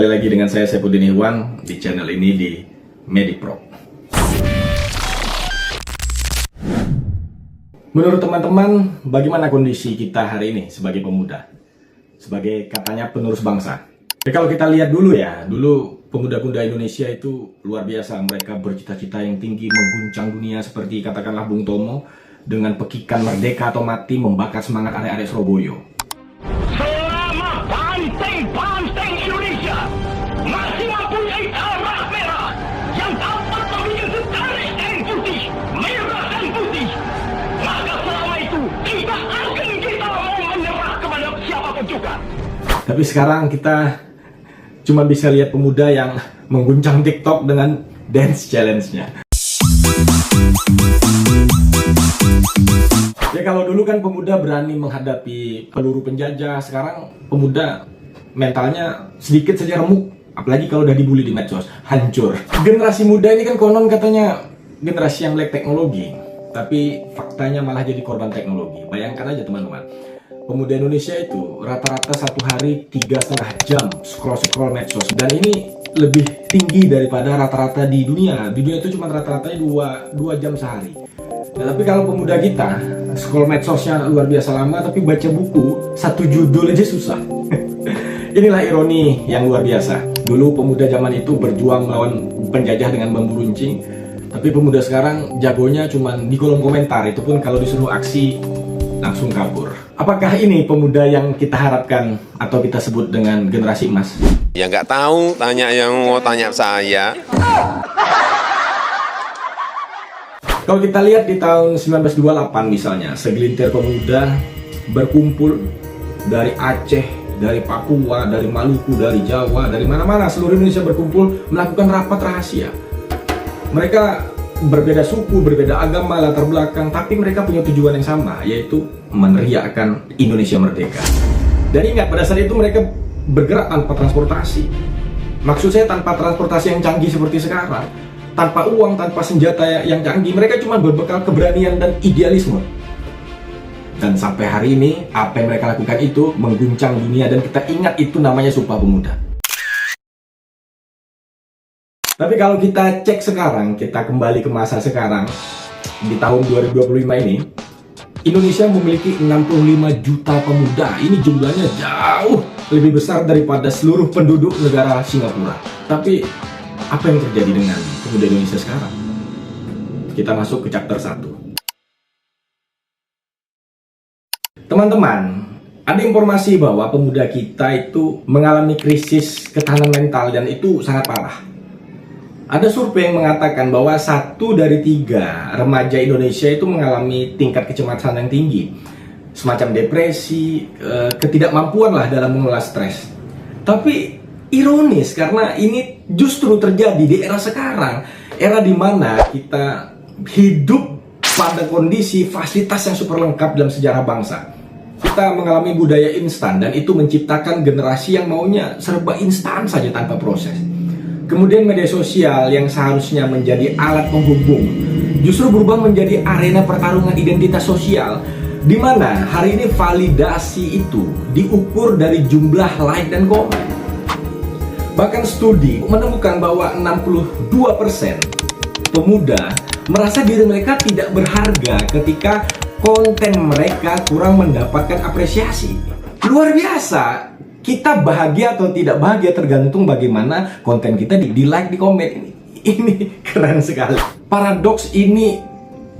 Kembali lagi dengan saya Saifuddin Iwan di channel ini di MediPro. Menurut teman-teman, bagaimana kondisi kita hari ini sebagai pemuda? Sebagai katanya penerus bangsa. Kalau kita lihat dulu ya, dulu pemuda-pemuda Indonesia itu luar biasa. Mereka bercita-cita yang tinggi, mengguncang dunia seperti katakanlah Bung Tomo dengan pekikan merdeka atau mati membakar semangat arek-arek Surabaya. Selama banteng-banteng Indonesia masih mempunyai darah merah yang dapat memiliki setarik dan putih, merah dan putih, maka selama itu tidak akan kita mau menyerah kepada siapapun juga. Tapi sekarang kita cuma bisa lihat pemuda yang mengguncang TikTok dengan dance challenge-nya. Ya kalau dulu kan pemuda berani menghadapi peluru penjajah, sekarang pemuda mentalnya sedikit saja remuk, apalagi kalau udah dibully di medsos, hancur. Generasi muda ini kan konon katanya generasi yang melek teknologi, tapi faktanya malah jadi korban teknologi. Bayangkan aja teman-teman, pemuda Indonesia itu rata-rata satu hari 3,5 jam scroll medsos, dan ini lebih tinggi daripada rata-rata di dunia. Di dunia itu cuma rata-ratanya 2 jam sehari. Nah, tapi kalau pemuda kita scroll medsosnya luar biasa lama, tapi baca buku satu judul aja susah. Inilah ironi yang luar biasa. Dulu pemuda zaman itu berjuang melawan penjajah dengan bambu runcing, tapi pemuda sekarang jagonya cuma di kolom komentar, itu pun kalau disuruh aksi langsung kabur. Apakah ini pemuda yang kita harapkan atau kita sebut dengan generasi emas? Ya nggak tahu, tanya yang mau tanya saya. Kalau kita lihat di tahun 1928 misalnya, segelintir pemuda berkumpul dari Aceh, dari Papua, dari Maluku, dari Jawa, dari mana-mana, seluruh Indonesia berkumpul melakukan rapat rahasia. Mereka berbeda suku, berbeda agama, latar belakang, tapi mereka punya tujuan yang sama, yaitu meneriakkan Indonesia merdeka. Dan ingat, pada saat itu mereka bergerak tanpa transportasi. Maksud saya tanpa transportasi yang canggih seperti sekarang, tanpa uang, tanpa senjata yang canggih, mereka cuma berbekal keberanian dan idealisme. Dan sampai hari ini, apa yang mereka lakukan itu mengguncang dunia, dan kita ingat itu namanya Sumpah Pemuda. Tapi kalau kita cek sekarang, kita kembali ke masa sekarang, di tahun 2025 ini, Indonesia memiliki 65 juta pemuda. Ini jumlahnya jauh lebih besar daripada seluruh penduduk negara Singapura. Tapi apa yang terjadi dengan pemuda Indonesia sekarang? Kita masuk ke chapter 1. Teman-teman, ada informasi bahwa pemuda kita itu mengalami krisis ketahanan mental, dan itu sangat parah. Ada survei yang mengatakan bahwa 1 dari 3 remaja Indonesia itu mengalami tingkat kecemasan yang tinggi, semacam depresi, ketidakmampuan lah dalam mengelola stres. Tapi ironis, karena ini justru terjadi di era sekarang, era di mana kita hidup pada kondisi fasilitas yang super lengkap dalam sejarah bangsa. Kita mengalami budaya instan, dan itu menciptakan generasi yang maunya serba instan saja tanpa proses. Kemudian media sosial yang seharusnya menjadi alat penghubung justru berubah menjadi arena pertarungan identitas sosial, di mana hari ini validasi itu diukur dari jumlah like dan komen. Bahkan studi menemukan bahwa 62% pemuda merasa diri mereka tidak berharga ketika konten mereka kurang mendapatkan apresiasi. Luar biasa. Kita bahagia atau tidak bahagia tergantung bagaimana konten kita di like, di komen. Ini keren sekali. Paradoks ini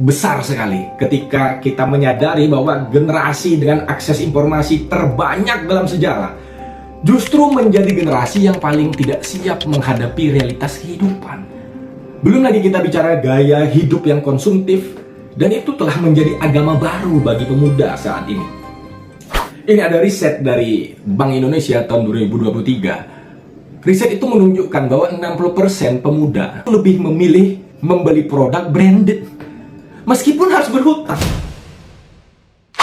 besar sekali ketika kita menyadari bahwa generasi dengan akses informasi terbanyak dalam sejarah justru menjadi generasi yang paling tidak siap menghadapi realitas kehidupan. Belum lagi kita bicara gaya hidup yang konsumtif, dan itu telah menjadi agama baru bagi pemuda saat ini. Ini ada riset dari Bank Indonesia tahun 2023. Riset itu menunjukkan bahwa 60% pemuda lebih memilih membeli produk branded meskipun harus berhutang.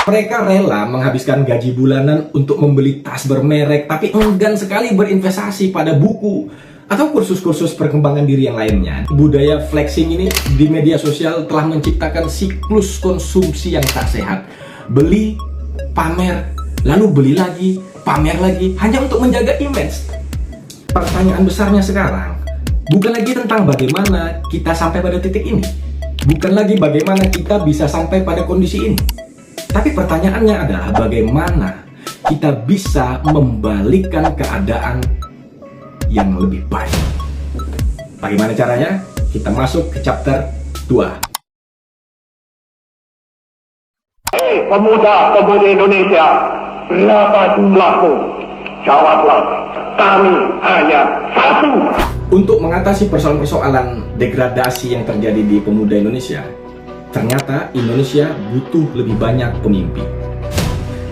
Mereka rela menghabiskan gaji bulanan untuk membeli tas bermerek, tapi enggan sekali berinvestasi pada buku atau kursus-kursus perkembangan diri yang lainnya. Budaya flexing ini di media sosial telah menciptakan siklus konsumsi yang tak sehat. Beli, pamer, lalu beli lagi, pamer lagi, hanya untuk menjaga image. Pertanyaan besarnya sekarang bukan lagi tentang bagaimana kita sampai pada titik ini, bukan lagi bagaimana kita bisa sampai pada kondisi ini, tapi pertanyaannya adalah bagaimana kita bisa membalikkan keadaan yang lebih baik. Bagaimana caranya? Kita masuk ke chapter 2. Pemuda-pemudi Indonesia, berapa jumlahmu? Jawablah, kami hanya satu. Untuk mengatasi persoalan-persoalan degradasi yang terjadi di pemuda Indonesia, ternyata Indonesia butuh lebih banyak pemimpi.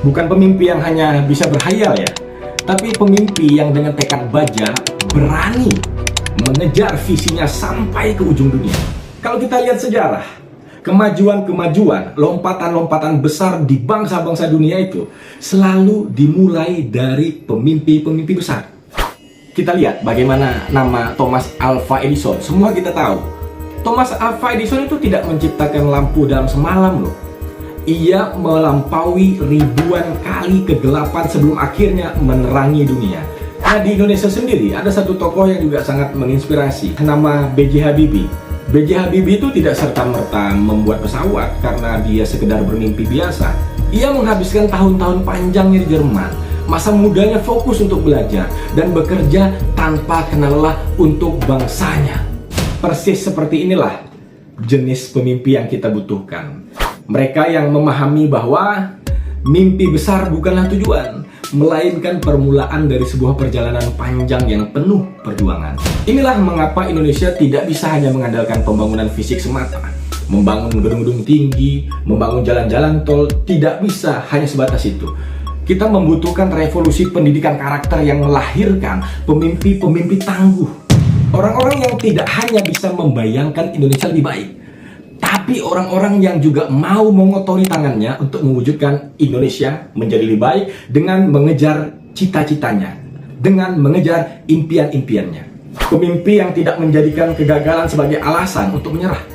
Bukan pemimpi yang hanya bisa berhayal ya, tapi pemimpi yang dengan tekad baja berani mengejar visinya sampai ke ujung dunia. Kalau kita lihat sejarah, kemajuan-kemajuan, lompatan-lompatan besar di bangsa-bangsa dunia itu selalu dimulai dari pemimpi-pemimpi besar. Kita lihat bagaimana nama Thomas Alva Edison. Semua kita tahu, Thomas Alva Edison itu tidak menciptakan lampu dalam semalam loh. Ia melampaui ribuan kali kegelapan sebelum akhirnya menerangi dunia. Nah, di Indonesia sendiri ada satu tokoh yang juga sangat menginspirasi, nama B.J. Habibie. B.J. Habibie itu tidak serta-merta membuat pesawat karena dia sekedar bermimpi biasa. Ia menghabiskan tahun-tahun panjangnya di Jerman. Masa mudanya fokus untuk belajar dan bekerja tanpa kenal lelah untuk bangsanya. Persis seperti inilah jenis pemimpi yang kita butuhkan. Mereka yang memahami bahwa mimpi besar bukanlah tujuan, melainkan permulaan dari sebuah perjalanan panjang yang penuh perjuangan. Inilah mengapa Indonesia tidak bisa hanya mengandalkan pembangunan fisik semata. Membangun gedung-gedung tinggi, membangun jalan-jalan tol, tidak bisa hanya sebatas itu. Kita membutuhkan revolusi pendidikan karakter yang melahirkan pemimpi-pemimpi tangguh. Orang-orang yang tidak hanya bisa membayangkan Indonesia lebih baik, tapi orang-orang yang juga mau mengotori tangannya untuk mewujudkan Indonesia menjadi lebih baik dengan mengejar cita-citanya, dengan mengejar impian-impiannya. Pemimpi yang tidak menjadikan kegagalan sebagai alasan untuk menyerah,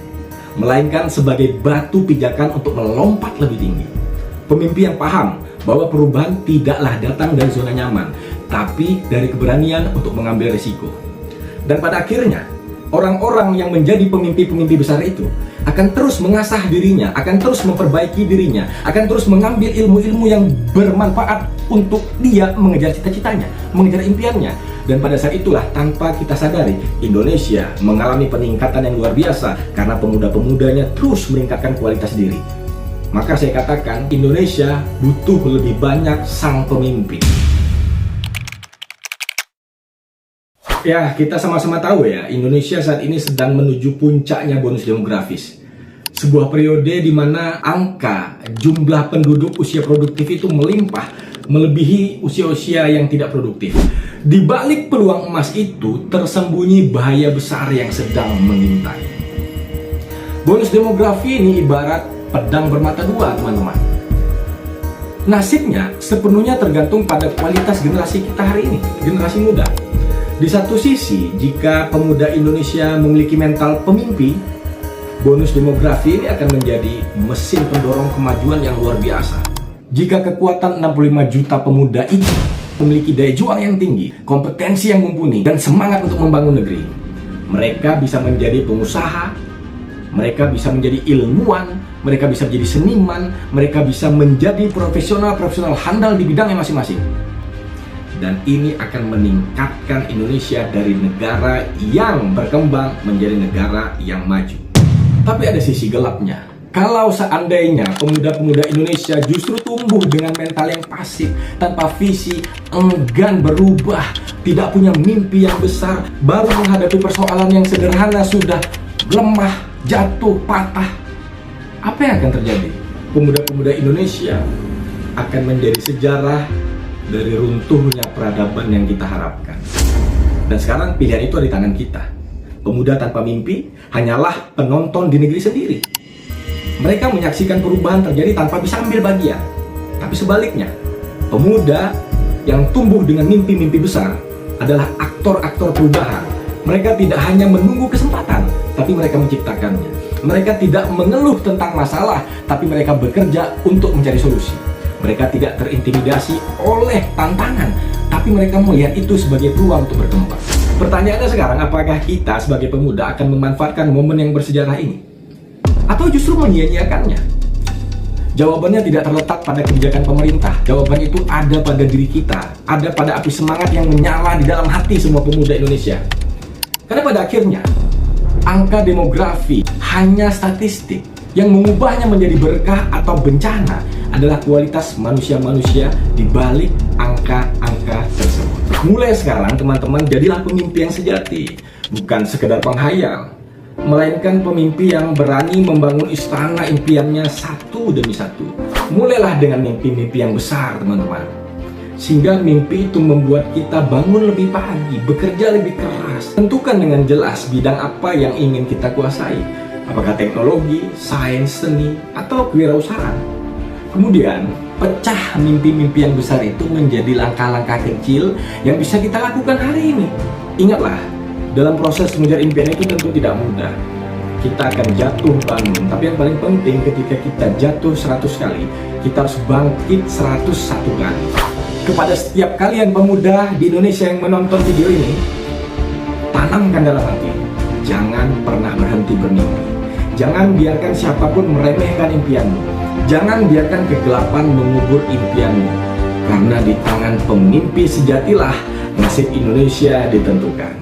melainkan sebagai batu pijakan untuk melompat lebih tinggi. Pemimpi yang paham bahwa perubahan tidaklah datang dari zona nyaman, tapi dari keberanian untuk mengambil risiko. Dan pada akhirnya, orang-orang yang menjadi pemimpi-pemimpi besar itu akan terus mengasah dirinya, akan terus memperbaiki dirinya, akan terus mengambil ilmu-ilmu yang bermanfaat untuk dia mengejar cita-citanya, mengejar impiannya. Dan pada saat itulah, tanpa kita sadari, Indonesia mengalami peningkatan yang luar biasa karena pemuda-pemudanya terus meningkatkan kualitas diri. Maka saya katakan, Indonesia butuh lebih banyak sang pemimpi. Ya, kita sama-sama tahu ya, Indonesia saat ini sedang menuju puncaknya bonus demografis. Sebuah periode di mana angka jumlah penduduk usia produktif itu melimpah, melebihi usia-usia yang tidak produktif. Di balik peluang emas itu tersembunyi bahaya besar yang sedang mengintai. Bonus demografi ini ibarat pedang bermata dua, teman-teman. Nasibnya sepenuhnya tergantung pada kualitas generasi kita hari ini, generasi muda. Di satu sisi, jika pemuda Indonesia memiliki mental pemimpi, bonus demografi ini akan menjadi mesin pendorong kemajuan yang luar biasa. Jika kekuatan 65 juta pemuda itu memiliki daya juang yang tinggi, kompetensi yang mumpuni, dan semangat untuk membangun negeri, mereka bisa menjadi pengusaha, mereka bisa menjadi ilmuwan, mereka bisa menjadi seniman, mereka bisa menjadi profesional-profesional handal di bidangnya masing-masing. Dan ini akan meningkatkan Indonesia dari negara yang berkembang menjadi negara yang maju. Tapi ada sisi gelapnya. Kalau seandainya pemuda-pemuda Indonesia justru tumbuh dengan mental yang pasif, tanpa visi, enggan berubah, tidak punya mimpi yang besar, baru menghadapi persoalan yang sederhana sudah lemah, jatuh, patah, apa yang akan terjadi? Pemuda-pemuda Indonesia akan menjadi sejarah dari runtuhnya peradaban yang kita harapkan. Dan sekarang pilihan itu ada di tangan kita. Pemuda tanpa mimpi hanyalah penonton di negeri sendiri. Mereka menyaksikan perubahan terjadi tanpa bisa ambil bagian. Tapi sebaliknya, pemuda yang tumbuh dengan mimpi-mimpi besar adalah aktor-aktor perubahan. Mereka tidak hanya menunggu kesempatan, tapi mereka menciptakannya. Mereka tidak mengeluh tentang masalah, tapi mereka bekerja untuk mencari solusi. Mereka tidak terintimidasi oleh tantangan, tapi mereka melihat itu sebagai peluang untuk berkembang. Pertanyaannya sekarang, apakah kita sebagai pemuda akan memanfaatkan momen yang bersejarah ini? Atau justru menyia-nyiakannya? Jawabannya tidak terletak pada kebijakan pemerintah. Jawaban itu ada pada diri kita, ada pada api semangat yang menyala di dalam hati semua pemuda Indonesia. Karena pada akhirnya, angka demografi hanya statistik. Yang mengubahnya menjadi berkah atau bencana adalah kualitas manusia-manusia di balik angka-angka tersebut. Mulai sekarang teman-teman, jadilah pemimpi yang sejati, bukan sekedar penghayal, melainkan pemimpi yang berani membangun istana impiannya satu demi satu. Mulailah dengan mimpi-mimpi yang besar teman-teman, sehingga mimpi itu membuat kita bangun lebih pagi, bekerja lebih keras. Tentukan dengan jelas bidang apa yang ingin kita kuasai, apakah teknologi, sains, seni, atau kewirausahaan. Kemudian, pecah mimpi-mimpi yang besar itu menjadi langkah-langkah kecil yang bisa kita lakukan hari ini. Ingatlah, dalam proses mengejar impian itu tentu tidak mudah. Kita akan jatuh bangun, tapi yang paling penting ketika kita jatuh 100 kali, kita harus bangkit 101 kali. Kepada setiap kalian pemuda di Indonesia yang menonton video ini, tanamkan dalam hati, jangan pernah berhenti bermimpi. Jangan biarkan siapapun meremehkan impianmu. Jangan biarkan kegelapan mengubur impianmu. Karena di tangan pemimpi sejatilah nasib Indonesia ditentukan.